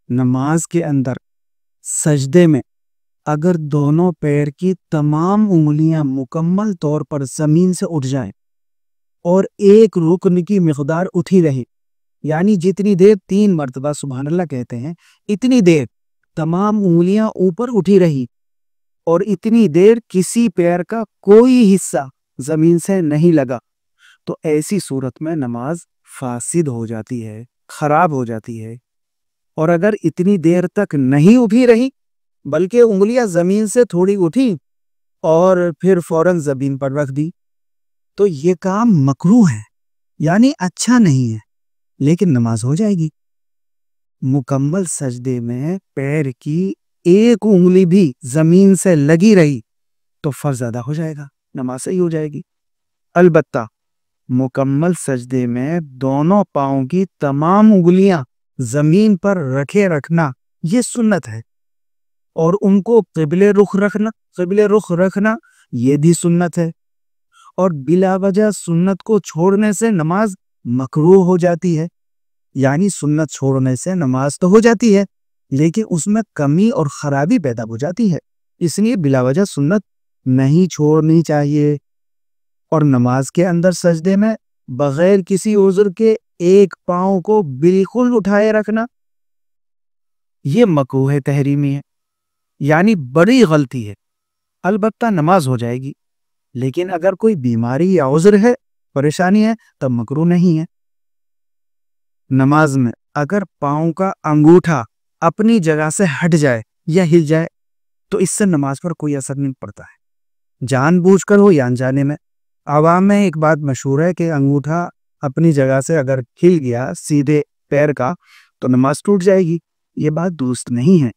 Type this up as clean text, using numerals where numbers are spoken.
نماز کے اندر سجدے میں اگر دونوں پیر کی تمام انگلیاں مکمل طور پر زمین سے اٹھ جائیں اور ایک رکن کی مقدار اٹھی رہی، یعنی جتنی دیر 3 مرتبہ سبحان اللہ کہتے ہیں اتنی دیر تمام انگلیاں اوپر اٹھی رہی اور اتنی دیر کسی پیر کا کوئی حصہ زمین سے نہیں لگا، تو ایسی صورت میں نماز فاسد ہو جاتی ہے، خراب ہو جاتی ہے۔ اور اگر اتنی دیر تک نہیں اٹھی رہی بلکہ انگلیاں زمین سے تھوڑی اٹھی اور پھر فوراً زمین پر رکھ دی، تو یہ کام مکروہ ہے، یعنی اچھا نہیں ہے، لیکن نماز ہو جائے گی۔ مکمل سجدے میں پیر کی ایک انگلی بھی زمین سے لگی رہی تو فرض ادا ہو جائے گا، نماز صحیح ہو جائے گی۔ البتہ مکمل سجدے میں دونوں پاؤں کی تمام انگلیاں زمین پر رکھنا یہ سنت ہے، اور ان کو قبلہ رخ رکھنا یہ بھی سنت ہے، اور بلا وجہ سنت کو چھوڑنے سے نماز مکروہ ہو جاتی ہے، یعنی سنت چھوڑنے سے نماز تو ہو جاتی ہے لیکن اس میں کمی اور خرابی پیدا ہو جاتی ہے، اس لیے بلا وجہ سنت نہیں چھوڑنی چاہیے۔ اور نماز کے اندر سجدے میں بغیر کسی عذر کے ایک پاؤں کو بالکل اٹھائے رکھنا یہ مکروہ تحریمی ہے، یعنی بڑی غلطی ہے۔ البتہ نماز ہو جائے گی، لیکن اگر کوئی بیماری یا عذر ہے، پریشانی ہے، تب مکروہ نہیں ہے۔ نماز میں اگر پاؤں کا انگوٹھا اپنی جگہ سے ہٹ جائے یا ہل جائے تو اس سے نماز پر کوئی اثر نہیں پڑتا ہے، جان بوجھ کر ہو یا انجانے میں۔ عوام میں ایک بات مشہور ہے کہ انگوٹھا اپنی جگہ سے اگر ہل گیا سیدھے پیر کا تو نماز ٹوٹ جائے گی، یہ بات درست نہیں ہے۔